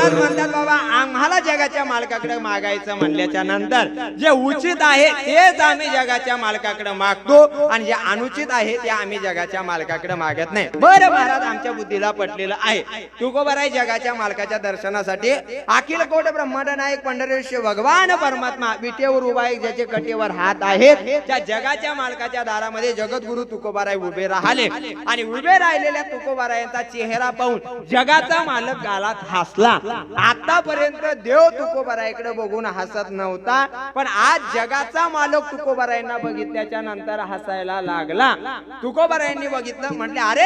महाराज म्हणतात बाबा आम्हाला जगाच्या मालकाकडे मागायचं म्हणल्याच्या नंतर जे उचित आहे तेच आम्ही जगाच्या मालकाकडे मागतो आणि जे अनुचित आहे ते आम्ही जगाच्या मालकाकडे मागत नाही. बरं महाराज आमच्या बुद्धीला पटलेलं आहे. तुकोबाराय जगाच्या मालकाच्या दर्शनासाठी अखिल कोट ब्रह्मांड नायक पंढरीश्वर भगवान परमात्मा विटेवर उभा आहे, ज्याचे कटेवर हात आहेत, त्या जगाच्या मालकाच्या दारामध्ये जगद्गुरु तुकोबाराय उभे राहिले आणि उभे राहिलेल्या तुकोबारायांचा चेहरा पाहून जगाचा मालक गालात हसला. आतापर्यंत देव तुकोबारायकडे बघून हसत नव्हता, पण आज जगाचा मालक तुकोबारायांना बघितल्याच्या नंतर हसायला लागला. तुकोबारायांनी बघितलं, म्हटले अरे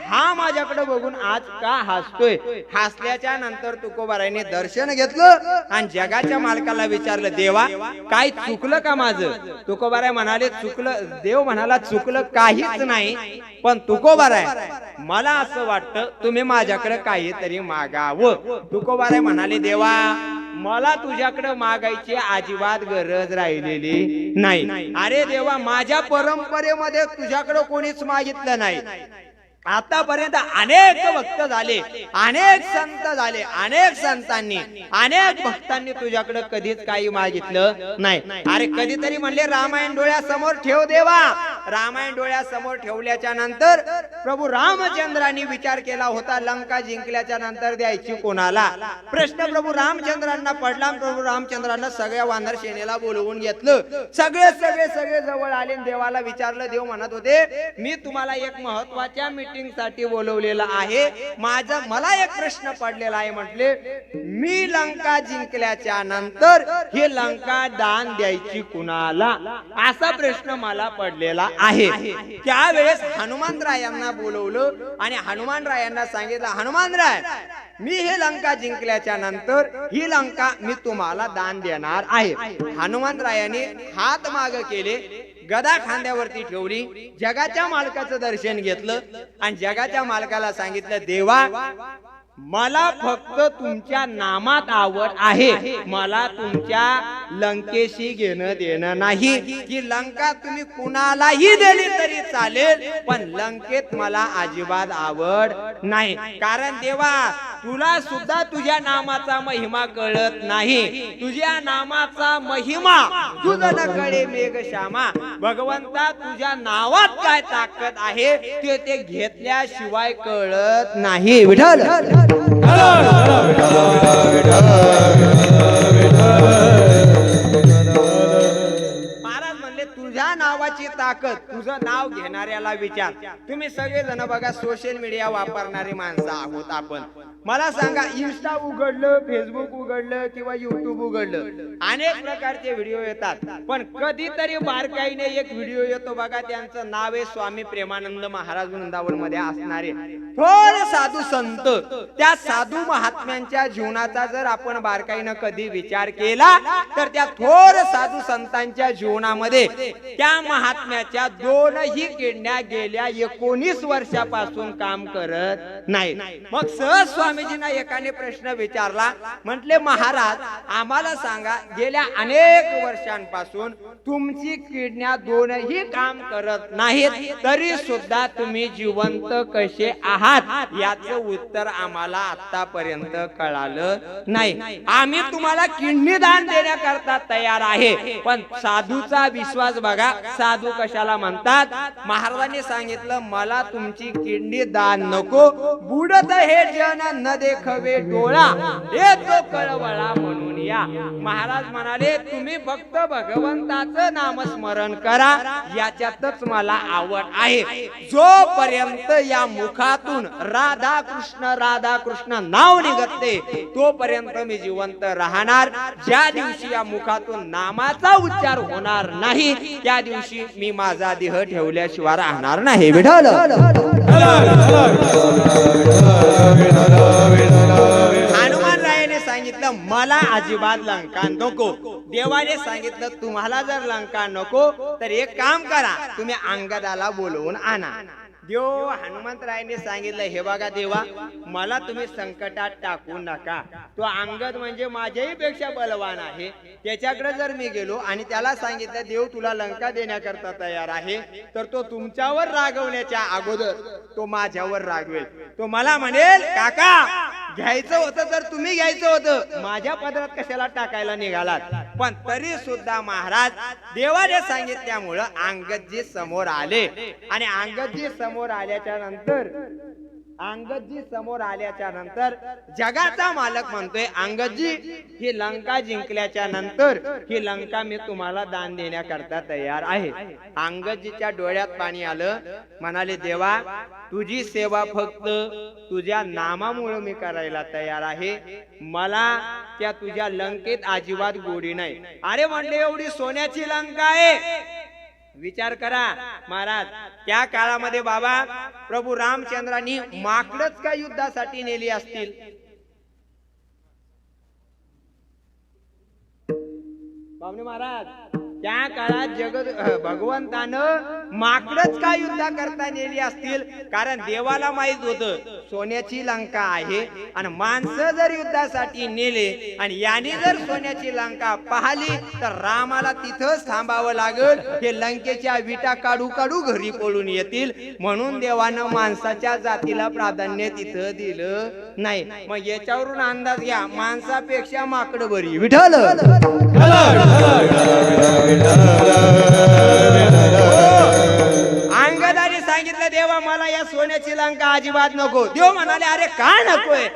हा माझ्याकडे बघून आज का हसतोय. हसल्याच्या नंतर तुकोबारायांनी दर्शन घेतलं आणि जगाच्या मालकाला विचारलं, देवा काय चुकलं का माझं. तुकोबाराय म्हणाले चुकलं. देव म्हणाला चुकलं काहीच नाही, पण तुकोबाराय मला असं वाटतं तुम्ही माझ्याकडे काहीतरी मागावं. तुकोबाराय म्हणाले देवा मला तुझ्याकडे मागायची अजिबात गरज राहिलेली नाही. अरे देवा माझ्या परंपरेमध्ये तुझ्याकडे कोणीच मागितलं नाही. आतापर्यंत अनेक भक्त झाले, अनेक संत झाले, अनेक संतांनी अनेक भक्तांनी तुझ्याकडे कधीच काही मागितलं नाही. अरे कधीतरी म्हणले रामायण डोळ्यासमोर ठेव देवा. रामायण डोळ्यासमोर ठेवल्याच्या नंतर प्रभू रामचंद्रांनी विचार केला होता लंका जिंकल्याच्या नंतर द्यायची कोणाला. प्रश्न प्रभू रामचंद्रांना पडला. प्रभू रामचंद्रांना सगळ्या वानर सेनेला बोलवून घेतलं. सगळे सगळे सगळे जवळ आले. देवाला विचारलं. देव म्हणत होते मी तुम्हाला एक महत्वाच्या मीटिंग साठी बोलवलेलं आहे. मला एक प्रश्न पडलेला आहे. म्हटले मी लंका जिंकल्याच्या नंतर हे लंका दान द्यायची कुणाला, असा प्रश्न मला पडलेला आहे. त्यावेळेस हनुमंतरायांना बोलवलं आणि हनुमंतरायांना सांगितलं हनुमंतराय मी हे लंका जिंकल्याच्या नंतर ही लंका मी तुम्हाला दान देणार आहे. हनुमंतरायांनी हात माग केले, गदा खांद्यावरती ठेवली, जगाच्या मालकाचं दर्शन घेतलं आणि जगाच्या मालकाला सांगितलं देवा मला फक्त तुमच्या नामात आवड आहे. मला तुमच्या लंकेशी घेणं देणं नाही. की लंका तुम्ही कुणालाही दिली तरी चालेल, पण लंकेत मला अजिबात आवड नाही. कारण देवा तुला सुद्धा तुझ्या नामाचा महिमा कळत नाही. तुझ्या नामाचा महिमा तुझं न कळे मेघश्यामा. भगवंता तुझ्या नावात काय ताकद आहे ते घेतल्याशिवाय कळत नाही. विठ्ठल महाराज म्हणले तुझ्या नावाची ताकद तुझं नाव घेणाऱ्याला विचार. तुम्ही सगळे जण बघा सोशल मीडिया वापरणारी माणसं आहोत आपण. मला सांगा इंस्टा उघडलं, फेसबुक उघडलं किंवा युट्यूब उघडलं, अनेक प्रकारचे व्हिडिओ येतात. पण कधीतरी बारकाईने एक व्हिडिओ येतो बघा, त्यांचं नाव आहे स्वामी प्रेमानंद महाराज वृंदावन मध्ये असणारे थोर साधू संत. त्या साधू महात्म्यांच्या जीवनाचा जर आपण बारकाईने कधी विचार केला तर त्या थोर साधू संतांच्या जीवनामध्ये त्या महात्म्याच्या दोनही किडण्या गेल्या 19 वर्षापासून काम करत नाही. मग सहज स्वामीजींना एकाने प्रश्न विचारला. म्हटले महाराज आम्हाला सांगा गेल्या अनेक वर्षांपासून तुमची किडण्या दोनही काम करत नाहीत तरी सुद्धा तुम्ही जिवंत कसे आहात याचं उत्तर आम्हाला आतापर्यंत कळालं नाही. आम्ही तुम्हाला किडनी दान देण्याकरता तयार आहे, पण साधूचा विश्वास बघा. साधू कशाला म्हणतात. महाराजांनी सांगितलं मला तुमची किडनी दान नको. बुडत हे जन न देखवे डोळा हे तो कळवळा म्हणून या. महाराज म्हणाले तुम्ही फक्त भगवंताचं नामस्मरण करा, याच्यातच मला आवड आहे. जोपर्यंत या मुखातून राधा कृष्ण नाव निघते तोपर्यंत मी जिवंत राहणार. ज्या दिवशी या मुखातून नामाचा उच्चार होणार नाही त्या दिवशी मी माझा देह ठेवल्याशिवाय राहणार नाही. विठ्ठल हनुमान रायाने सांगितलं मला अजिबात लंका नको. देवाने सांगितलं तुम्हाला जर लंका नको तर एक काम करा, तुम्ही अंगदाला बोलवून आणा. देव हनुमंतरायाने सांगितलं, हे बघा देवा, मला तुम्ही संकटात टाकू नका. तो अंगद म्हणजे माझ्याही पेक्षा बलवान आहे, त्याच्याकडे जर मी गेलो आणि त्याला सांगितलं देव तुला लंका देण्याकरता तयार आहे, तर तो तुमच्यावर रागवण्याच्या अगोदर तो माझ्यावर रागवेल. तो मला म्हणेल, काका घ्यायचं होतं तर तुम्ही घ्यायचं होतं, माझ्या पदरात कशाला टाकायला निघालात. पण तरी सुद्धा महाराज देवाने सांगितल्यामुळं अंगदजी समोर आले. आणि अंगदजी समोर आल्याच्या नंतर जगाचा मालक म्हणतोय, अंगदजी ही लंका जिंकल्याच्या नंतर ही लंका मी तुम्हाला दान देण्याकरता तयार आहे. अंगदजीच्या डोळ्यात पाणी आलं. म्हणाले, देवा तुझी सेवा फक्त तुझ्या नामामुळे मी करायला तयार आहे, मला त्या तुझ्या लंकेत अजिबात गोडी नाही. अरे म्हणले, एवढी सोन्याची लंका आहे. विचार करा महाराज, त्या काळामध्ये बाबा प्रभू रामचंद्रांनी माकडच का युद्धासाठी नेली असतील? बाबने महाराज, त्या काळात भगवंतानं माकडच का युद्धा करता नेली असतील? कारण देवाला माहित होतं सोन्याची लंका आहे आणि माणसं जर युद्धासाठी नेले आणि यांनी जर सोन्याची लंका पाहिली तर रामाला तिथंच थांबावं लागल. हे लंकेच्या विटा काढू काढू घरी पळून येतील. म्हणून देवानं माणसाच्या जातीला प्राधान्य तिथं दिलं नाही. मग याच्यावरून अंदाज घ्या, माणसापेक्षा माकडं बरी. विठ्ठल अंगदाने सांगितलं, देवा मला या सोन्याची लंका अजिबात नको. देव म्हणाले, अरे का नकोय?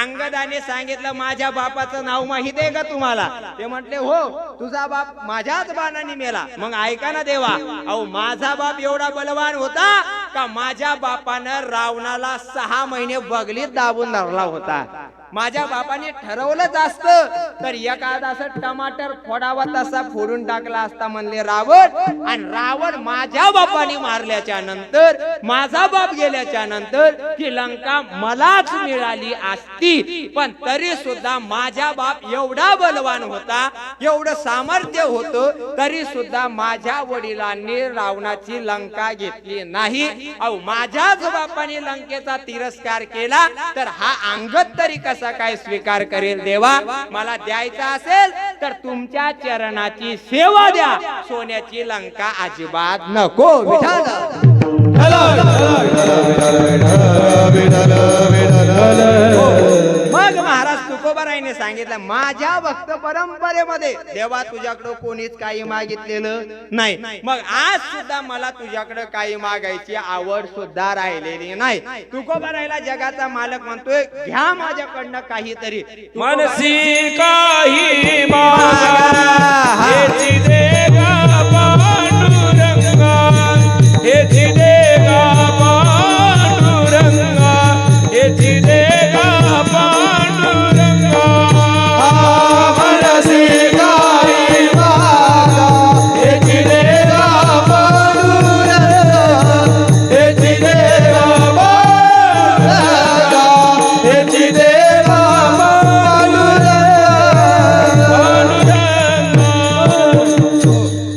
अंगदाने सांगितलं, माझ्या बापाचं नाव माहिती आहे का तुम्हाला? ते म्हटले, हो. तुझा बाप माझ्याच बाणाने मेला. मग ऐका ना देवा, अहो माझा बाप एवढा बलवान होता का माझ्या बापानं रावणाला 6 महिने बगलीत दाबून धरला होता. माझ्या बापाने ठरवलंच असतं तर एखादा असं टमाटर फोडावा तसा फोडून टाकला असता म्हणले रावण. आणि रावण माझ्या बापाने मारल्याच्या नंतर, माझा बाप गेल्याच्या नंतर ती लंका मलाच मिळाली असती. पण तरी सुद्धा माझा बाप एवढा बलवान होता, एवढं सामर्थ्य होतं, तरी सुद्धा माझ्या वडिलांनी रावणाची लंका घेतली नाही. अहो माझ्याच बापाने लंकेचा तिरस्कार केला तर हा अंगद तरी कसा काय स्वीकार करेल? देवा मला द्यायचा असेल तर तुमच्या चरणाची सेवा द्या, सोन्याची लंका अजिबात नको. मग महाराज तुकोबारायने सांगितलं, माझ्या भक्त परंपरेमध्ये देवा तुझ्याकडे कोणीच काही मागितलेलं नाही. मग आज सुद्धा मला तुझ्याकडे काही मागायची आवड सुद्धा राहिलेली नाही. तुकोबारायला जगाचा मालक म्हणतोय, घ्या माझ्याकडनं काहीतरी. मनसी काही मागा हेची देगा पांडुरंगा, हेची देगा पांडुरंगा, हेची देगा पांडुरंगा. मनसी काही मागा हेची देगा पांडुरंगा, हेची देगा पांडुरंगा, हेची देगा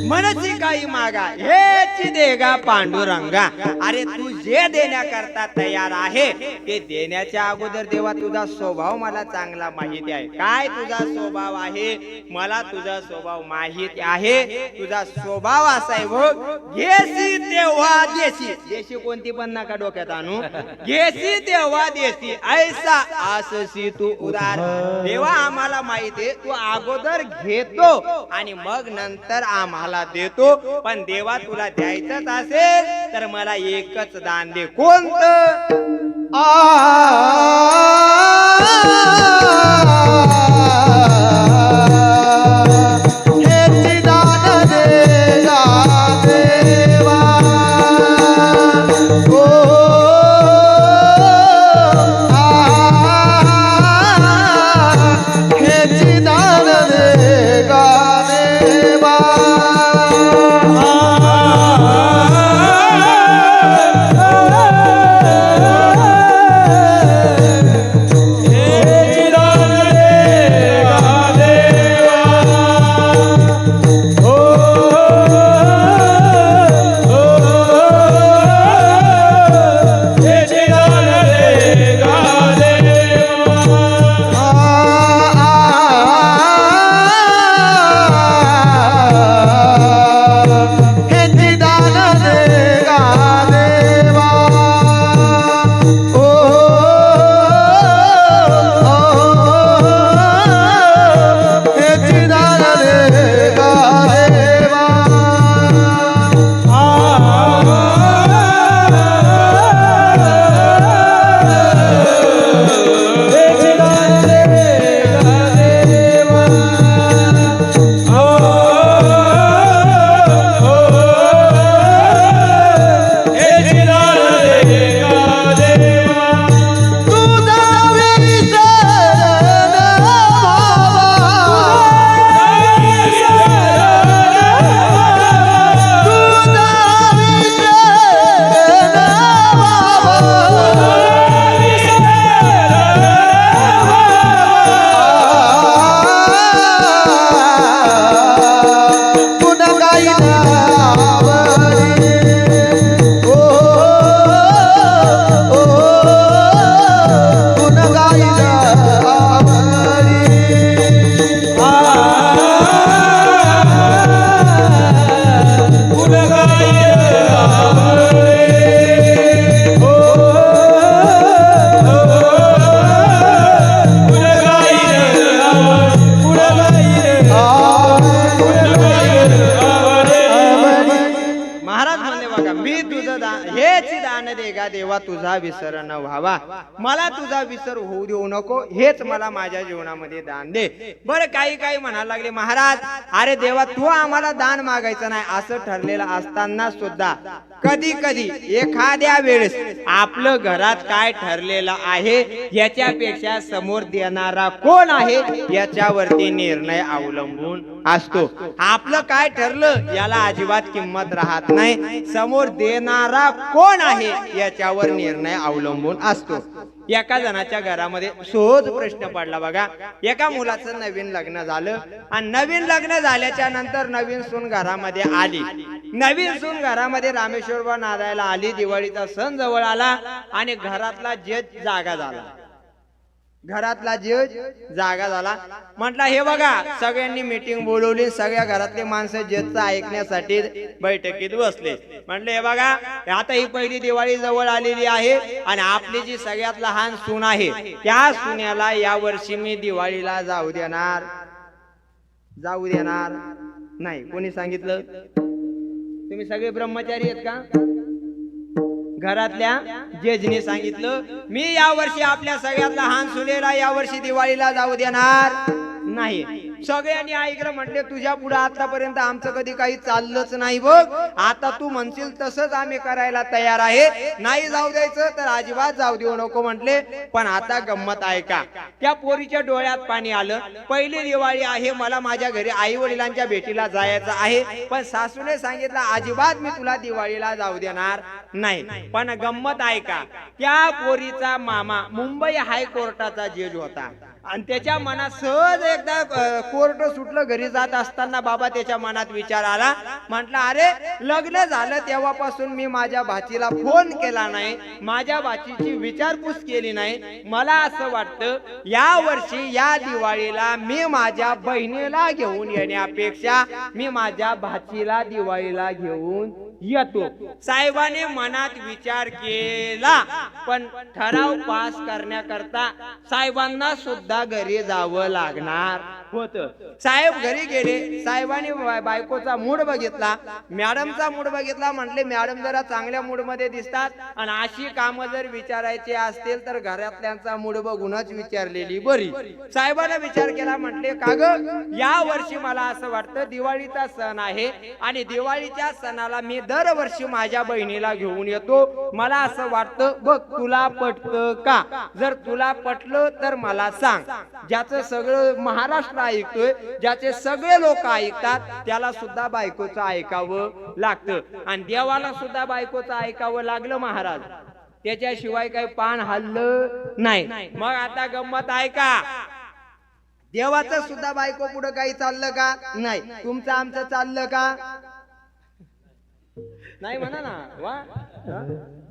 मनसी काही मागा हेची देगा पांडुरंगा. अरे तू जे देण्याकरता तयार आहे ते देण्याच्या अगोदर देवा तुझा स्वभाव मला चांगला माहिती आहे. काय तुझा स्वभाव आहे मला तुझा स्वभाव माहिती आहे. तुझा स्वभाव असा आहे बघ, घेसी तेव्हा देशी. देशी कोणती पण नका डोक्यात आणू. घेसी तेव्हा देशी, ऐसा आससी तू उदार. देवा आम्हाला माहिती आहे तू अगोदर घेतो आणि मग नंतर आम्हाला देतो. पण देवा तुला द्यायचंच असेल तर मला एकच दान दे. कोणतं? हेची दान देगा देवा. ओ हेची दान देगा देवा. हेची तुझा विसर न व्हावा, मला तुझा विसर होऊ देऊ नको, हेच मला माझ्या जीवनामध्ये दान दे. बरं काही काही म्हणायला लागले, महाराज अरे देवा तू आम्हाला दान मागायचं नाही असं ठरलेलं असताना सुद्धा कधी कधी एखाद्या वेळेस आपलं घरात काय ठरलेलं आहे याच्यापेक्षा समोर देणारा कोण आहे याच्यावरती निर्णय अवलंबून असतो. आपलं काय ठरलं याला अजिबात किंमत राहत नाही, समोर देणारा कोण आहे याच्यावर निर्णय अवलंबून असतो. एका जणाच्या घरामध्ये सहज प्रश्न पडला बघा. एका मुलाचं नवीन लग्न झालं आणि नवीन लग्न झाल्याच्या नंतर नवीन सून घरामध्ये आली. नवीन सून घरामध्ये रामेश्वरबा नांदायला आली. दिवाळीचा सण जवळ आला आणि घरातला जज जागा झाला. घरातला जज जागा झाला. म्हटला हे बघा सगळ्यांनी मीटिंग बोलवली, सगळ्या घरातले माणसं जजचं ऐकण्यासाठी बैठकीत बसले. म्हटले हे बघा आता ही पहिली दिवाळी जवळ आलेली आहे आणि आपली जी सगळ्यात लहान सून आहे त्या सुनेला या वर्षी मी दिवाळीला जाऊ देणार नाही. कोणी सांगितलं? तुम्ही सगळे ब्रह्मचारी आहेत का? घरातल्या जजने सांगितलं मी या वर्षी आपल्या सगळ्यात लहान सुनेला या वर्षी दिवाळीला जाऊ देणार नाही. सगळ्यांनी ऐकलं. म्हटले तुझ्या पुढे आतापर्यंत आमचं कधी काही चाललंच नाही बघ, आता तू म्हणशील तसंच आम्ही करायला तयार आहे, नाही जाऊ द्यायचं तर अजिबात जाऊ देऊ नको म्हटले. पण आता गंमत ऐका. त्या पोरीच्या डोळ्यात पाणी आलं. पहिली दिवाळी आहे, मला माझ्या घरी आई वडिलांच्या भेटीला जायचं आहे, पण सासूने सांगितलं अजिबात मी तुला दिवाळीला जाऊ देणार नाही. पण गंमत ऐका, त्या पोरीचा मामा मुंबई हायकोर्टाचा जज होता आणि त्याच्या मनात सहज एकदा कोर्ट सुटलं, घरी जात असताना बाबा त्याच्या मनात विचार आला. म्हटलं अरे लग्न झालं तेव्हापासून मी माझ्या भाचीला फोन केला नाही, माझ्या भाचीची विचारपूस केली नाही. मला असं वाटतं या वर्षी या दिवाळीला मी माझ्या बहिणीला घेऊन येण्यापेक्षा मी माझ्या भाचीला दिवाळीला घेऊन येतो. साहेबाने मनात विचार केला, पण ठराव पास करण्याकरता साहेबांना सुद्धा घरी जावं लागणार होत. साहेब घरी गेले. साहेबांनी बायकोचा मूड बघितला, मॅडमचा मूड बघितला. म्हटले मॅडम जरा चांगल्या मूड मध्ये दिसतात आणि अशी कामं जर विचारायची असतील तर घरातल्यांचा मूड बघूनच विचारलेली बरी. साहेबांना विचार केला. म्हटले का ग या वर्षी मला असं वाटतं दिवाळीचा सण आहे आणि दिवाळीच्या सणाला मी दरवर्षी माझ्या बहिणीला घेऊन येतो. मला असं वाटतं बघ तुला पटतं का? जर तुला पटलं तर मला सांग. ज्याचं सगळं महाराष्ट्र ऐकतोय, ज्याचे सगळे लोक ऐकतात त्याला सुद्धा बायकोचं ऐकावं लागतं आणि देवाला सुद्धा बायकोचं ऐकावं लागलं महाराज, त्याच्याशिवाय काही पान हल्लं नाही. मग आता गंमत ऐका, देवाचं सुद्धा बायको पुढे काही चाललं का? नाही. तुमचं आमचं चाललं का? नाही म्हणा ना. वा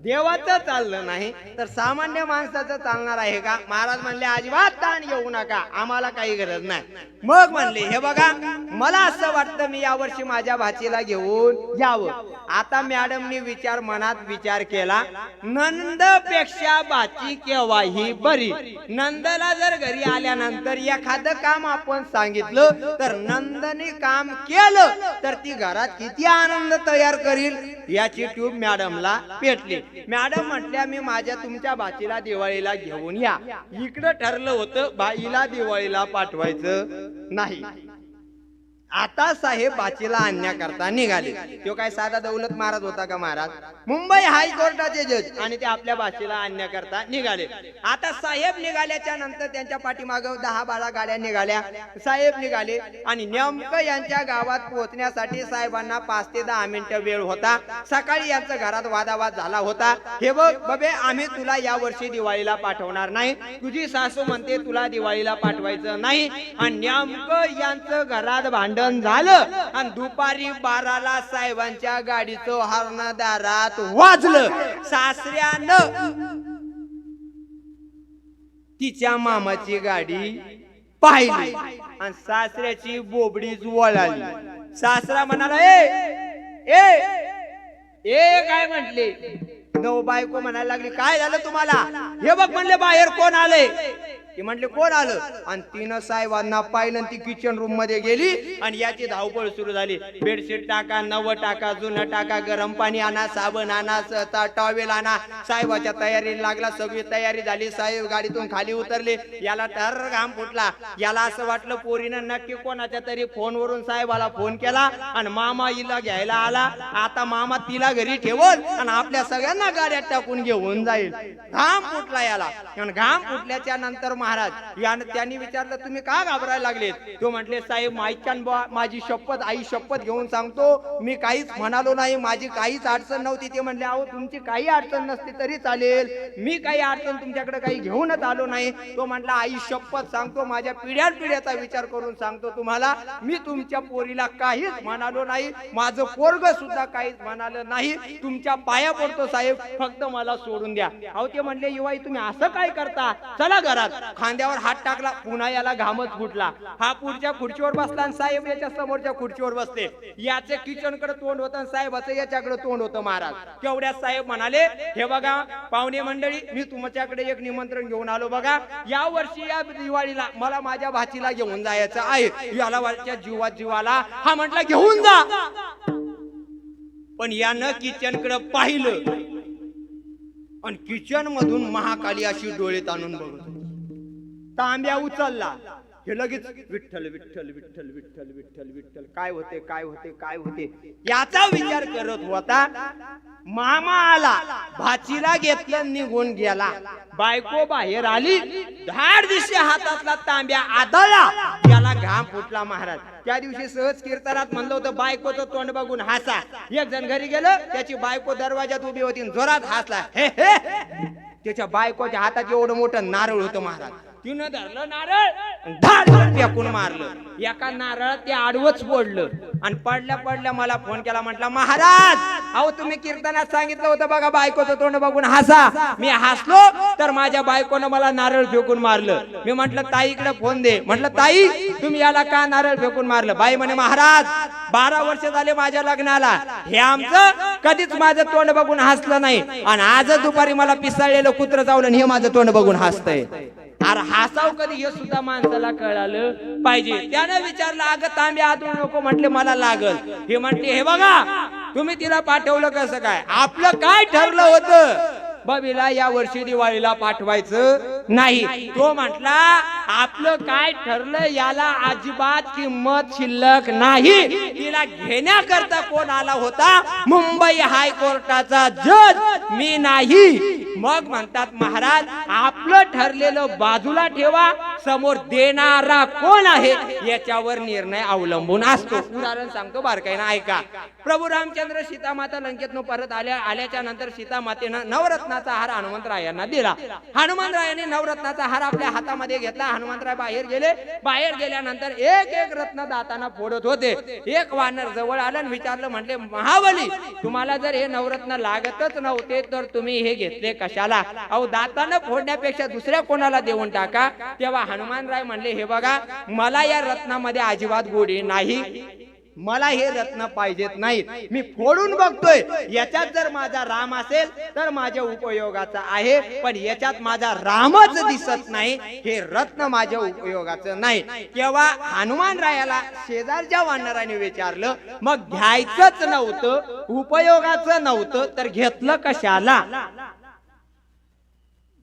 देवाचं चाललं नाही तर सामान्य माणसाचं चालणार आहे का? महाराज म्हणले अजिबात ताण घेऊ नका, आम्हाला काही गरज नाही. मग म्हणले हे बघा मला असं वाटतं मी यावर्षी माझ्या भाचीला घेऊन यावं. आता मॅडमनी मनात विचार केला, नंदपेक्षा भाची केव्हाही बरी. नंदला जर घरी आल्यानंतर एखादं काम आपण सांगितलं तर नंदने काम केलं तर ती घरात किती आनंद तयार करील याची ट्यूब मॅडमला पेटली. मॅडम म्हटल्या मी माझ्या तुमच्या भाचीला दिवाळीला घेऊन या. इकडं ठरलं होतं बाईला दिवाळीला पाठवायचं नाही. आता साहेब भाचीला आणण्याकरता निघाले. तो काय साधा दौलत महाराज होता का महाराज? मुंबई हायकोर्टाचे जज आणि ते आपल्या भाचीला आणण्याकरता निघाले. आता साहेब निघाल्याच्या नंतर त्यांच्या पाठीमागं 10-12 गाड्या निघाल्या. साहेब निघाले आणि नेमकं यांच्या गावात पोहोचण्यासाठी साहेबांना 5 ते 10 मिनिटं वेळ होता. सकाळी यांचं घरात वादावाद झाला होता. हे बघ बबे आम्ही तुला या वर्षी दिवाळीला पाठवणार नाही, तुझी सासू म्हणते तुला दिवाळीला पाठवायचं नाही आणि नेमकं यांचं घरात भांडण झालं आणि दुपारी 12ला साहेबांच्या गाडीचं हॉर्न दारात वाजलं. सासऱ्यानं तिच्या मामाची गाडी पाहिली आणि सासऱ्याची बोबडीच वळाली. सासरा म्हणाला ए ए ए काय म्हटले? नऊ बायको म्हणायला लागली काय झालं तुम्हाला? हे बघ म्हणले बाहेर कोण आले? ती म्हटले कोण आलं? आणि तिनं साहेबांना पाहिलं आणि ती किचन रूम मध्ये गेली आणि याची धावपळ सुरू झाली. बेडशीट टाका, नवं टाका, जुनं टाका, गरम पाणी आणा, साबण आणा, टॉवेल आणा. साहेबाच्या तयारीला लागला. सगळी तयारी झाली. साहेब गाडीतून खाली उतरले. याला तर घाम फुटला. याला असं वाटलं पोरीनं नक्की कोणाच्या तरी फोनवरून साहेबाला फोन केला आणि मामा हिला घ्यायला आला. आता मामा तिला घरी ठेवल आणि आपल्या सगळ्यांना गाड्यात टाकून घेऊन जाईल. घाम फुटला याला. आणि घाम फुटल्याच्या नंतर महाराज यानं त्यांनी विचारलं तुम्ही का घाबरायला लागलेत? तो म्हटले साहेब माझी शपथ, आई शपथ घेऊन सांगतो मी काहीच म्हणालो नाही, माझी काहीच अडचण नव्हती. ते म्हणले अहो तुमची काही अडचण नसती तरी चालेल, मी काही अडचण तुमच्याकडे काही घेऊनच आलो नाही. तो म्हटला आई शपथ सांगतो, माझ्या पिढ्याचा विचार करून सांगतो तुम्हाला, मी तुमच्या पोरीला काहीच म्हणालो नाही, माझं पोरग सुद्धा काहीच म्हणालं नाही. तुमच्या पाया पडतो साहेब, फक्त मला सोडून द्या. अहो ते म्हणले युवाई तुम्ही असं काय करता, चला घरात. खांद्यावर हात टाकला. पुन्हा याला घामच फुटला. हा पुढच्या खुर्चीवर बसला आणि साहेब याच्या समोरच्या खुर्चीवर बसले. याचे किचन कडे तोंड होतं, साहेबाचं याच्याकडे तोंड होतं. महाराज तेवढ्यात साहेब म्हणाले हे बघा पाहुणे मंडळी, मी तुमच्याकडे एक निमंत्रण घेऊन आलो बघा. या वर्षी या दिवाळीला मला माझ्या भाचीला घेऊन जायचं आहे. याला वरच्या जीवाला हा म्हटला घेऊन जा. पण यानं किचन कडे पाहिलं आणि किचन मधून महाकाली अशी डोळे ताणून बघत. तांब्या उचलला. हे लगेच विठ्ठल विठ्ठल विठ्ठल विठ्ठल विठ्ठल विठ्ठल काय होते काय होते काय होते याचा विचार करत होता. मामा आला, भाचीला घेतलं, निघून गेला. बायको बाहेर आली. धाड दिवशी हातातला तांब्या आदळला. याला घाम फुटला. महाराज त्या दिवशी सहज कीर्तनात म्हणलं होतं बायकोचं तोंड बघून हसा. एक जण घरी गेलं, त्याची बायको दरवाजात उभी होती, जोरात हसला. हे हे त्याच्या बायकोच्या हातात एवढं मोठं नारळ होतं. महाराज तिनं धरलं नारळ, धाड फेकून मारलं. एका नारळ ते आडवच पडलं आणि पडल्या पडल्या मला फोन केला. म्हटला महाराज अहो तुम्ही कीर्तनात सांगितलं होतं बघा बायकोचं तोंड बघून हसा. मी हसलो तर माझ्या बायकोनं मला नारळ फेकून मारलं. मी म्हटलं ताईकडे फोन दे. म्हटलं ताई तुम्ही याला का नारळ फेकून मारलं? बाई म्हणे महाराज 12 वर्ष झाले माझ्या लग्नाला, हे आमचं कधीच माझं तोंड बघून हसलं नाही आणि आजच दुपारी मला पिसाळलेलं कुत्र चावलं आणि हे माझं तोंड बघून हसतंय. अरे हसाव कधी हे सुद्धा माणसाला कळालं पाहिजे. त्यानं विचारलं अगं तांबे आदळू नको. म्हटले मला लागल. हे म्हटले हे बघा तुम्ही तिला पाठवलं कसं काय? आपलं काय ठरलं होतं बबीला या वर्षी दिवाळीला पाठवायचं नाही. तो म्हटला आपलं काय ठरलं याला अजिबात किंमत शिल्लक नाही. तिला घेण्याकरता कोण आला होता? मुंबई हायकोर्टाचा जज, मी नाही. मग म्हणतात महाराज आपलं ठरलेलं बाजूला ठेवा, समोर देणारा कोण आहे याच्यावर निर्णय अवलंबून असतो. उदाहरण सांगतो बारकाईनं ऐका. प्रभू रामचंद्र सीतामाता लंकेतनं परत आल्याच्या नंतर सीतामातेनं नवरत्नाचा हार हनुमंतरायांना दिला. हनुमंतरायांनी नवरत्नाचा हार आपल्या हातामध्ये घेतला. हनुमंतराय बाहेर गेले. बाहेर गेल्यानंतर एक एक रत्न दाताना फोडत होते. एक वानर जवळ आलं आणि विचारलं, म्हटले महाबली तुम्हाला जर हे नवरत्न लागतच नव्हते तर तुम्ही हे घेतले कशाला? अहो दातानं फोडण्यापेक्षा दुसऱ्या कोणाला देऊन टाका. तेव्हा हनुमानराय म्हणले हे बघा मला या रत्नामध्ये अजिबात गोडी नाही, मला हे रत्न पाहिजेत नाहीत. मी फोडून बघतोय, याच्यात जर माझा राम असेल तर माझ्या उपयोगाचा आहे, पण याच्यात माझा रामच दिसत नाही, हे रत्न माझ्या उपयोगाचं नाही. तेव्हा हनुमानरायाला शेजारच्या वानराने विचारलं मग घ्यायचंच नव्हतं, उपयोगाचं नव्हतं तर घेतलं कशाला?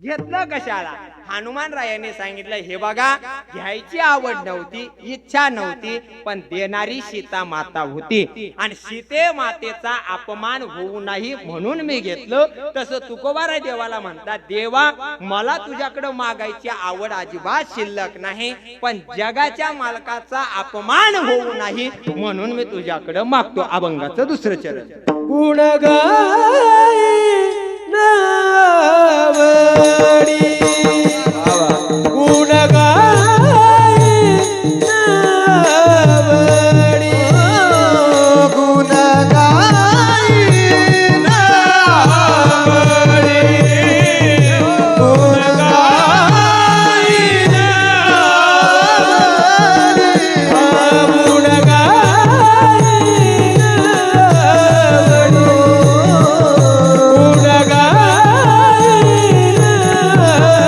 घेतलं कशाला? हनुमानरायाने सांगितलं हे बघा घ्यायची आवड नव्हती, इच्छा नव्हती, पण देणारी सीता माता होती आणि सीते मातेचा अपमान होऊ नये म्हणून मी घेतलं. तसं तुकोबाराय देवाला म्हणतात देवा मला तुझ्याकडे मागायची आवड अजिबात शिल्लक नाही, पण जगाच्या मालकाचा अपमान होऊ नये म्हणून मी तुझ्याकडे मागतो. अभंगाचं दुसरं चरण. गुण गाई नावडी गुण गाई नावडी गुण गाई नावडी गुण गाई नावडी गुण गाई नावडी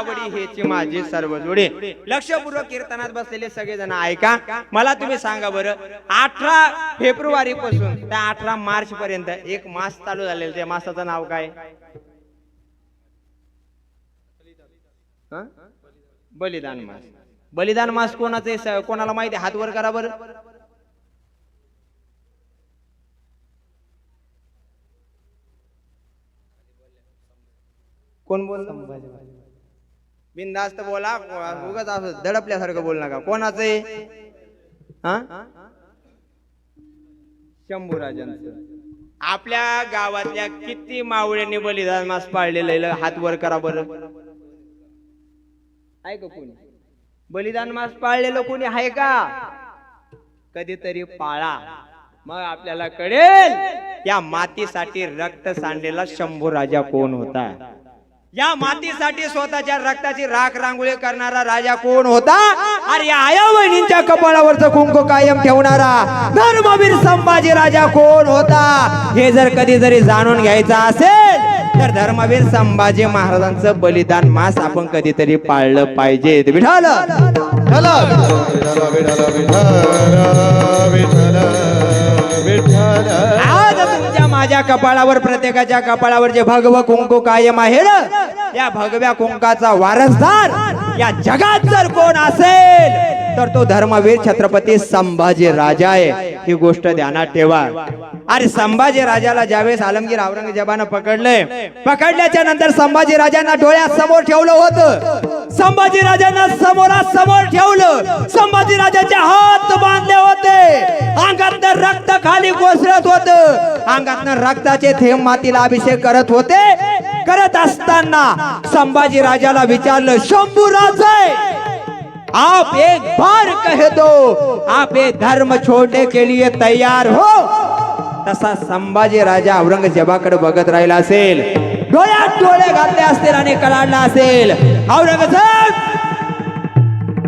आवडी हेची माझी सर्व जोडे. लक्षपूर्वक कीर्तनात बसलेले सगळेजण ऐका. मला तुम्ही सांगा बरं, 18 फेब्रुवारी पासून त्या 18 मार्च पर्यंत एक मास चालू झालेला, त्या मासाचं नाव काय? बलिदान मास. बलिदान मास कोणाचे, कोणाला माहिती? हात वर करा बरं. कोण बोल? बिनधास्त बोला, उगाच असं दडपल्यासारखं बोल नका. कोणाचे? हा, शंभूराजांचं. आपल्या गावातल्या किती मावळ्यांनी बलिदान मास पाळलेलं? हात वर करा बरं. आहे का कोणी बलिदान मास पाळलेलं? कोणी आहे का? कधीतरी पाळा, मग आपल्याला कळेल या मातीसाठी रक्त सांडलेला शंभू राजा कोण होता. या मातीसाठी स्वतःच्या रक्ताची राख रांगोळी करणारा राजा कोण होता. अरे या आया बहिणींच्या कपाळावरचं कुंकू कायम ठेवणारा धर्मवीर संभाजी राजा कोण होता. हे जर कधी जरी जाणून घ्यायचं असेल तर धर्मवीर संभाजी महाराजांचं बलिदान मास आपण कधीतरी पाळलं पाहिजे. विठाल आज तुमच्या माझ्या कपाळावर, प्रत्येकाच्या कपाळावर जे भगव कुंकू कायम आहे ना, या भगव्या कुंकाचा वारसदार या जगात जर कोण असेल तर तो धर्मवीर छत्रपती संभाजी राजा आहे. ही गोष्ट ध्यानात ठेवा. अरे संभाजी राजाला ज्यावेळेस आलमगीर औरंगजेबानं पकडल्याच्या नंतर संभाजी राजांना डोळ्यात समोर ठेवलं होतं. संभाजी राजांना समोरासमोर ठेवलं. संभाजी राजाचे हात बांधले होते. अंगातनं रक्त खाली कोसळत होतं. अंगातनं रक्ताचे थेंब मातीला अभिषेक करत होते. करत असताना संभाजी राजाला विचारलं, शंभूराज आप एक बार कह दो आप ये धर्म छोड़ने के लिए तैयार हो. तसा संभाजी राजा औरंगजेबाकडे बघत राहिला असेल, डोळ्यात डोळे घातले असतील आणि कलाडला असेल, औरंगजेब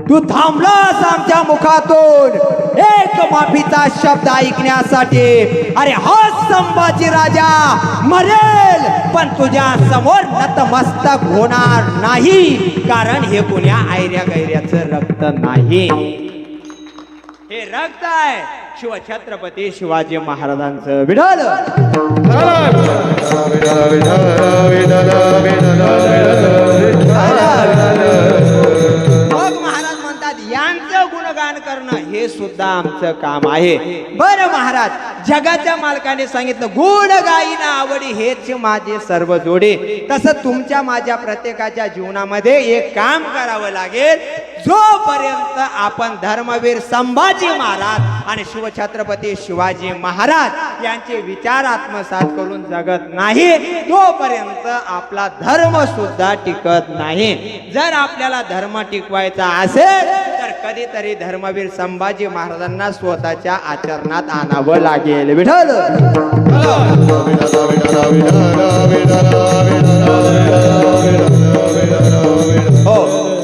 तू थांबलास आमच्या मुखातून एक माफीचा शब्द ऐकण्यासाठी. अरे हा संभाजी राजा मरेल पण तुझ्या समोर नतमस्तक होणार नाही, कारण हे कुण्या आयऱ्या गैऱ्याचं रक्त नाही. हे रक्त आहे शिवछत्रपती शिवाजी महाराजांचं. विठ्ठल महाराज म्हणतात यांचं गुणगान करणं हे सुद्धा आमचं काम आहे. बरं महाराज, जगाच्या मालकाने सांगितलं गुण गायीना आवडी हेच माझे सर्व जोडे. तसं तुमच्या माझ्या प्रत्येकाच्या जीवनामध्ये एक काम करावं लागेल. जोपर्यंत आपण धर्मवीर संभाजी महाराज आणि शिवछत्रपती शिवाजी महाराज यांचे विचार आत्मसात करून जगत नाही तोपर्यंत आपला धर्म सुद्धा टिकत नाही. जर आपल्याला धर्म टिकवायचा असेल तर कधीतरी धर्मवीर संभाजी महाराजांना स्वतःच्या आचरणात आणावं लागेल. विठ्ठल हो,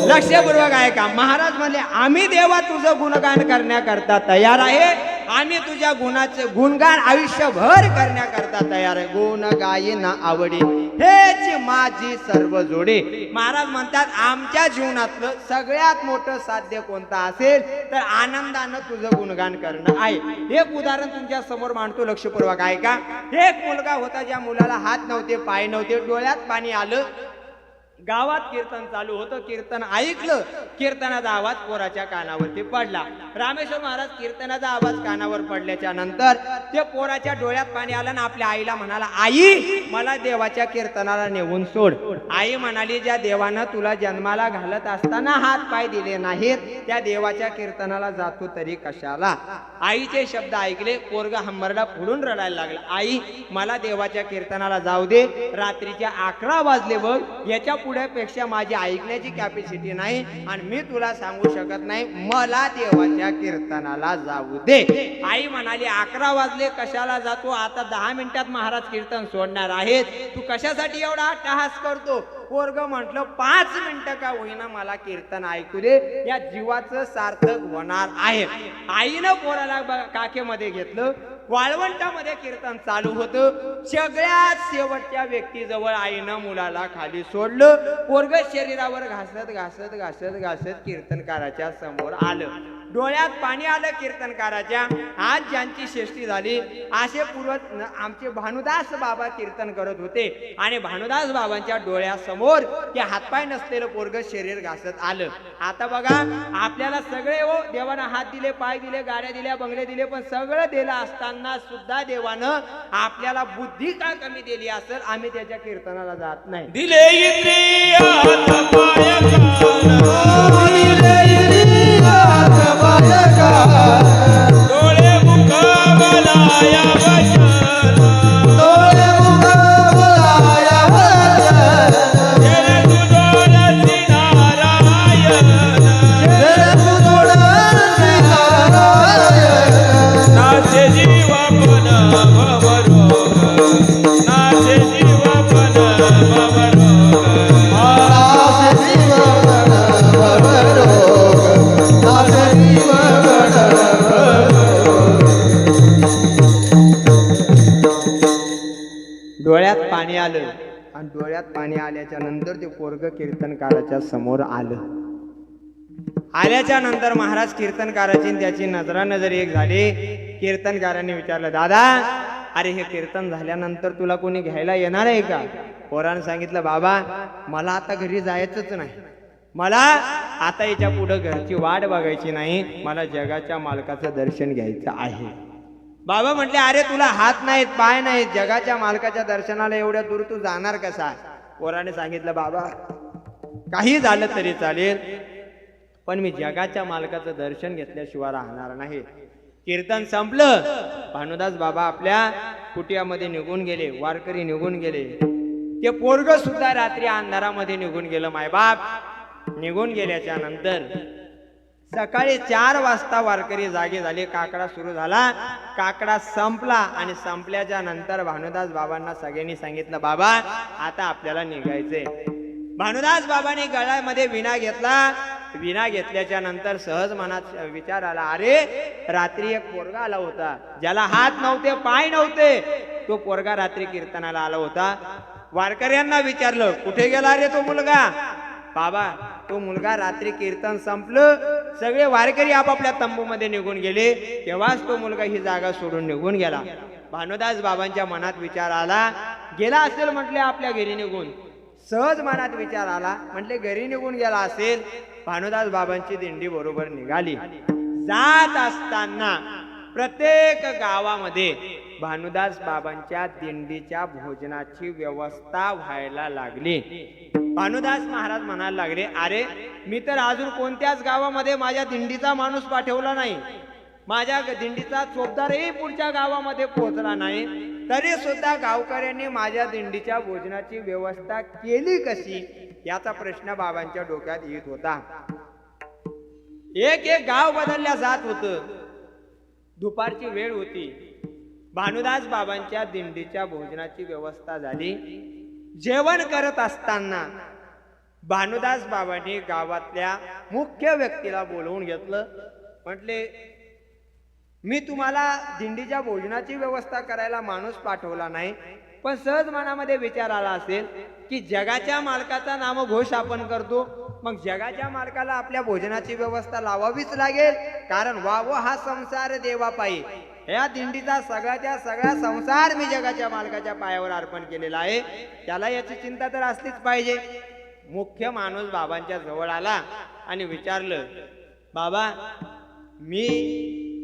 लक्षपूर्वक आहे का? महाराज म्हणले आम्ही देवा तुझं गुणगान करण्याकरता तयार आहे. आम्ही तुझ्या गुणाचे गुणगान आयुष्यभर करण्याकरता तयार आहे. गुण गायीना आवडी हेच माझी सर्व जोडे. महाराज म्हणतात आमच्या जीवनातलं सगळ्यात मोठं साध्य कोणतं असेल तर आनंदानं तुझं गुणगान करणं आहे. एक उदाहरण तुमच्या समोर मांडतो, लक्षपूर्वक आहे का? एक मुलगा होता ज्या मुलाला हात नव्हते, पाय नव्हते, डोळ्यात पाणी आलं. गावात कीर्तन चालू होतं. कीर्तन ऐकलं. कीर्तनाचा आवाज पोराच्या कानावरती पडला. रामेश्वर महाराज कीर्तनाचा आवाज कानावर पडल्याच्या नंतर ते पोराच्या डोळ्यात पाणी आलं ना आपल्या आईला म्हणाला, आई मला देवाच्या कीर्तनाला नेऊन सोड. आई म्हणाली, ज्या देवानं तुला जन्माला घालत असताना हात पाय दिले नाहीत त्या देवाच्या कीर्तनाला जातो तरी कशाला. आईचे शब्द ऐकले. पोरगा हंबरडा फोडून रडायला लागला. आई मला देवाच्या कीर्तनाला जाऊ दे. रात्रीच्या 11 वाजले बघ. याच्या पुढेपेक्षा माझी ऐकण्याची कॅपॅसिटी नाही आणि मी तुला सांगू शकत नाही. मला देवाच्या कीर्तनाला जाऊ दे. आई म्हणाली 11 वाजले कशाला जातो? आता 10 मिनिटात महाराज कीर्तन सोडणार आहेत. तू कशासाठी एवढा अट्टहास करतो? पोरग म्हटलं 5 मिनिटं का होईना मला कीर्तन ऐकू दे. या जीवाचं सार्थक होणार आहे. आईनं पोराला काखेमध्ये घेतलं. वाळवंटामध्ये कीर्तन चालू होतं. सगळ्यात शेवटच्या व्यक्तीजवळ आईनं मुलाला खाली सोडलं. पोरग शरीरावर घासत घासत घासत घासत कीर्तनकाराच्या समोर आलं. डोळ्यात पाणी आलं कीर्तनकाराच्या. आज ज्यांची षष्ठी झाली असे पूर्वज आमचे भानुदास बाबा कीर्तन करत होते आणि भानुदास बाबांच्या डोळ्यासमोर ते हातपाय नसलेलं पोरग शरीर घासत आलं. आता बघा आपल्याला सगळे हो देवानं हात दिले, पाय दिले, गाड्या दिल्या, बंगले दिले, पण सगळं दिलं असताना सुद्धा देवानं आपल्याला बुद्धी का कमी दिली असेल? आम्ही त्याच्या कीर्तनाला जात नाही. दिले इंद्रिय हात पाय कान, डोळे मुख बोलाया वचन, जय तुझोडसी नारायण, नाचे जीवापन भवरोग, नाचे जीवापन भवरोग, डोळ्यात पाणी आलं आणि डोळ्यात पाणी आल्याच्या नंतर ते पोरग कीर्तनकाराच्या समोर आलं. आल्याच्या नंतर महाराज कीर्तनकाराची आणि त्याची नजरानजर एक झाली. कीर्तनकाराने विचारलं, दादा अरे हे कीर्तन झाल्यानंतर तुला कोणी घ्यायला येणार आहे का? पोरानं सांगितलं, बाबा मला आता घरी जायचंच नाही, मला आता याच्या पुढे घरची वाट बघायची नाही, मला जगाच्या मालकाचं दर्शन घ्यायचं आहे. बाबा म्हटले, अरे तुला हात नाहीत, पाय नाहीत, जगाच्या मालकाच्या दर्शनाला एवढ्या दूर तू जाणार कसा? पोराने सांगितलं, बाबा काही झालं तरी चालेल, पण मी जगाच्या मालकाचं दर्शन घेतल्याशिवाय राहणार नाही. कीर्तन संपलं. भानुदास बाबा आपल्या कुटियामध्ये निघून गेले, वारकरी निघून गेले. ते पोरग सुद्धा रात्री अंधारामध्ये निघून गेलं. मायबाप निघून गेल्याच्या नंतर सकाळी 4 वाजता वारकरी जागे झाले. काकडा सुरू झाला. काकडा संपला आणि संपल्याच्या नंतर भानुदास बाबांना सगळ्यांनी सांगितलं, बाबा आता आपल्याला निघायचंय. भानुदास बाबांनी गळ्यामध्ये विणा घेतला. विणा घेतल्याच्या नंतर सहज मनात विचार आला, अरे रात्री एक पोरगा आला होता ज्याला हात नव्हते, पाय नव्हते, तो पोरगा रात्री कीर्तनाला आला होता. वारकऱ्यांना विचारलं, कुठे गेला रे तो मुलगा? बाबा तो मुलगा रात्री कीर्तन संपलं, सगळे वारकरी आपापल्या तंबूमध्ये निघून गेले, तेव्हाच तो मुलगा ही जागा सोडून निघून गेला. भानुदास बाबांच्या मनात विचार आला, गेला असेल म्हटले आपल्या घरी निघून. सहज मनात विचार आला, म्हटले घरी निघून गेला असेल. भानुदास बाबांची दिंडी बरोबर निघाली. जात असताना प्रत्येक गावामध्ये भानुदास बाबांच्या दिंडीच्या भोजनाची व्यवस्था व्हायला लागली. भानुदास महाराज म्हणायला लागले, अरे मी तर अजून कोणत्याच गावामध्ये माझ्या दिंडीचा माणूस पाठवला नाही, माझ्या दिंडीचा चोपदारही पुढच्या गावामध्ये पोहोचला नाही, तरी सुद्धा गावकऱ्यांनी माझ्या दिंडीच्या भोजनाची व्यवस्था केली कशी, याचा प्रश्न बाबांच्या डोक्यात येत होता. एक एक गाव बदलल्या जात होतं. दुपारची वेळ होती. भानुदास बाबांच्या दिंडीच्या भोजनाची व्यवस्था झाली. जेवण करत असताना भानुदास बाबांनी गावातल्या मुख्य व्यक्तीला बोलवून घेतलं. म्हटले, मी तुम्हाला दिंडीच्या भोजनाची व्यवस्था करायला माणूस पाठवला नाही, पण सहज मनामध्ये विचार आला असेल की जगाच्या मालकाचा नामघोष आपण करतो, मग जगाच्या मालकाला आपल्या भोजनाची व्यवस्था लावावीच लागेल, कारण वाव हा संसार देवापायी, या दिंडीचा सगळ्याच्या सगळा संसार मी जगाच्या मालकाच्या पायावर अर्पण केलेला आहे, त्याला याची चिंता तर असलीच पाहिजे. मुख्य माणूस बाबांच्या जवळ आला आणि विचारलं, बाबा मी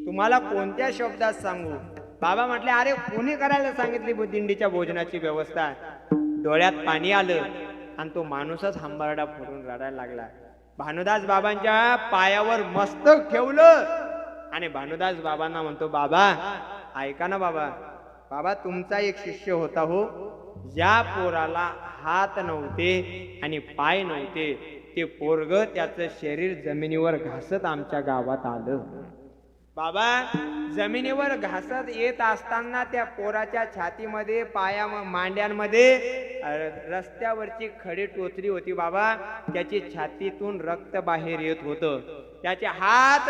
तुम्हाला कोणत्या शब्दात सांगू? बाबा म्हटले, अरे कोणी करायला सांगितली दिंडीच्या भोजनाची व्यवस्था? डोळ्यात पाणी आलं आणि तो माणूसच हंबरडा फोडून रडायला लागला. भानुदास बाबांच्या पायावर मस्तक ठेवलं आणि भानुदास बाबांना म्हणतो, बाबा ऐका ना बाबा, बाबा तुमचा एक शिष्य होता हो, ज्या पोराला हात नव्हते आणि पाय नव्हते, ते पोरग त्याचं शरीर जमिनीवर घासत आमच्या गावात आलं. बाबा जमिनीवर घासत येत असताना त्या पोराच्या छातीमध्ये, पाया मांड्यांमध्ये रस्त्यावरची खडी टोचली होती. बाबा त्याची छातीतून रक्त बाहेर येत होतं. त्याचे हात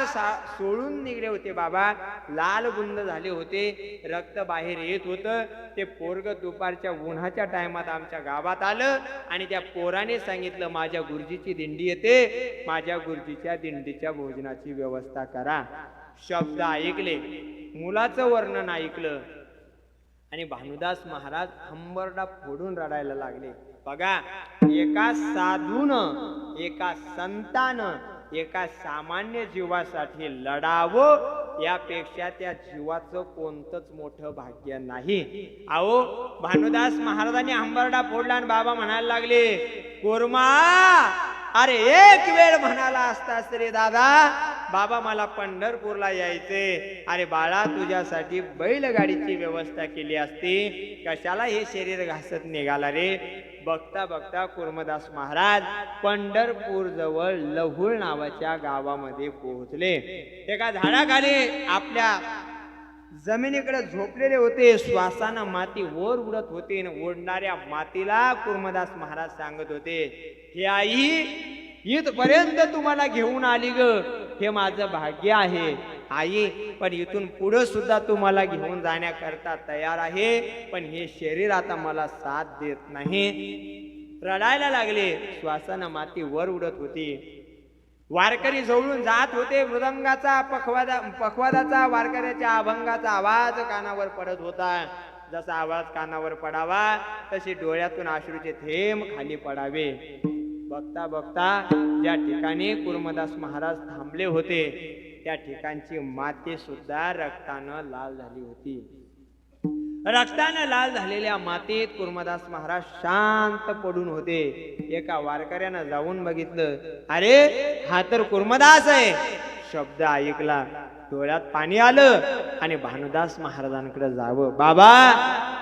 सोडून निघले होते बाबा, लाल गुंद झाले होते, रक्त बाहेर येत होतं. ते पोरग दुपारच्या उन्हाच्या टायमात आमच्या गावात आलं आणि त्या पोराने सांगितलं, माझ्या गुरुजीची दिंडी येते, माझ्या गुरुजीच्या दिंडीच्या भोजनाची व्यवस्था करा. शब्द ऐकले, मुलाचं वर्णन ऐकलं आणि भानुदास महाराज हंबरडा फोडून रडायला लागले. बघा, एका साधूनं, एका संतानं, एका सामान्य जीवासाठी लढावं यापेक्षा त्या जीवाचं कोणतंच मोठं भाग्य नाही. अहो, भानुदास महाराजांनी हंबरडा फोडला आणि बाबा म्हणायला लागले, कोरमा, अरे एक वेळ म्हणाला असतास रे दादा, बाबा मला पंढरपूरला यायचे. अरे बाळा, तुझ्यासाठी बैलगाडीची व्यवस्था केली असती, कशाला हे शरीर घासत निघाला रे. बघता बघता कुर्मदास महाराज पंढरपूर जवळ लहुळ नावाच्या गावामध्ये पोहोचले. एका झाडाखाली आपल्या जमिनीकडे झोपलेले होते. श्वासानं माती वर उडत होते. ओढणाऱ्या मातीला कुर्मदास महाराज सांगत होते, हे आई, इथपर्यंत तुम्हाला घेऊन आली ग, हे माझं भाग्य आहे आई, पण इथून पुढे सुद्धा तुम्हाला घेऊन जाण्याकरता तयार आहे, पण हे शरीर आता मला साथ देत नाही. रडायला लागले. श्वासानं माती वर उडत होती. वारकरी जवळून जात होते. मृदंगाचा पखवादाचा वारकऱ्याच्या अभंगाचा आवाज कानावर पडत होता. जसा आवाज कानावर पडावा तसे डोळ्यातून अश्रूचे थेंब खाली पडावे. बघता बघता ज्या ठिकाणी कुर्मदास महाराज थांबले होते त्या ठिकाणची माती सुद्धा रक्तानं लाल झाली होती. रक्तानं लाल झालेल्या मातीत कुर्मदास महाराज शांत पडून होते. एका वारकऱ्यानं जाऊन बघितलं, अरे हा तर कुर्मदास आहे. शब्द ऐकला, डोळ्यात पाणी आलं आणि भानुदास महाराजांकडे जावं. बाबा,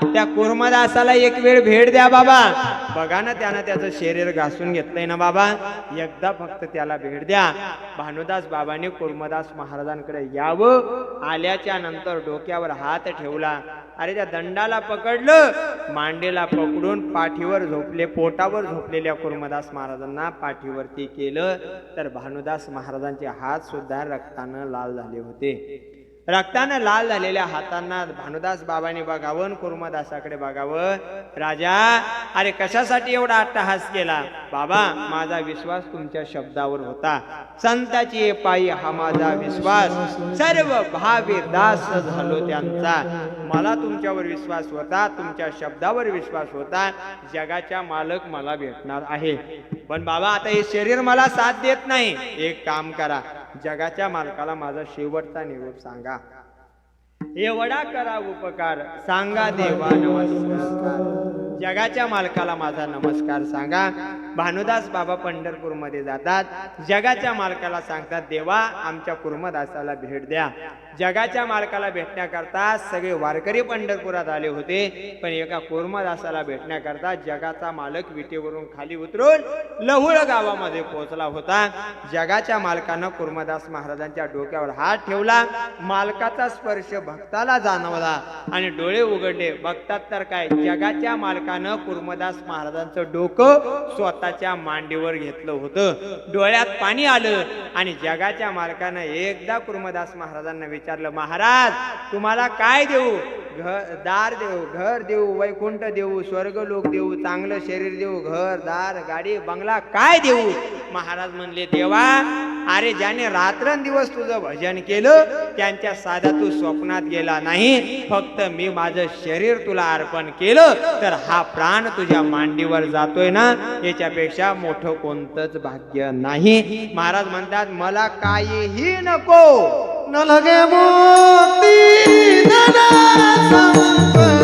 त्या कुर्मदासाला एक वेळ भेट द्या बाबा. बघा ना, त्यानं त्याचं शरीर घासून घेतलंय ना बाबा, एकदा फक्त त्याला भेट द्या. भानुदास बाबांनी कुर्मदास महाराजांकडे यावं. आल्याच्या नंतर डोक्यावर हात ठेवला. अरे त्या दंडाला पकडलं, मांडीला पकडून पाठीवर झोपले, पोटावर झोपलेल्या कुर्मदास महाराजांना पाठीवरती केलं तर भानुदास महाराजांचे हात सुद्धा रक्तानं लाल झाले होते. रक्तानं लाल झालेल्या हातांना भानुदास बाबांनी बघावं, कुर्मदासाकडे बघावं. राजा, अरे कशासाठी एवढा अट्टहास केला? बाबा, माझा विश्वास तुमच्या शब्दावर होता. संताची पायी हा माझा विश्वास, सर्व भावी दास झालो त्यांचा. मला तुमच्यावर विश्वास होता, तुमच्या शब्दावर विश्वास होता. जगाच्या मालक मला भेटणार आहे, पण बाबा आता हे शरीर मला साथ देत नाही. एक काम करा, जगाच्या मालकाला माझा शेवटचा निरोप सांगा. एवढा करा उपकार, सांगा देवा नमस्कार. जगाच्या मालकाला माझा नमस्कार सांगा. भानुदास बाबा पंढरपूर मध्ये जातात. जगाच्या मालकाला सांगतात, देवा आमच्या कुर्मदासाला भेट द्या. जगाच्या मालकाला भेटण्याकरता सगळे वारकरी पंढरपुरात आले होते, पण एका कुर्मदासाला भेटण्याकरता जगाचा मालक विटेवरून खाली उतरून लहुळ गावामध्ये पोहोचला होता. जगाच्या मालकानं कुर्मदास महाराजांच्या डोक्यावर हात ठेवला. मालकाचा स्पर्श भक्ताला जाणवला आणि डोळे उघडले. बघतात तर काय, जगाच्या मालकानं कुर्मदास महाराजांचं डोकं स्वतःच्या मांडीवर घेतलं होतं. डोळ्यात पाणी आलं आणि जगाच्या मालकानं एकदा कुर्मदास महाराजांना विचारलं, महाराज तुम्हाला काय देऊ? दार देऊ, घर देऊ, वैकुंठ देऊ, स्वर्गलोक देऊ, चांगलं शरीर देऊ, घर दार गाडी बंगला काय देऊ? महाराज म्हणले, देवा अरे ज्याने रात्रंदिवस तुझं भजन केलं त्यांच्या साध्या तू स्वप्नात गेला नाही. फक्त मी माझं शरीर तुला अर्पण केलं तर हा प्राण तुझ्या मांडीवर जातोय ना, याच्यापेक्षा मोठं कोणतंच भाग्य नाही. महाराज म्हणतात, मला काहीही नको, न लगे मोती धना संपत्ती.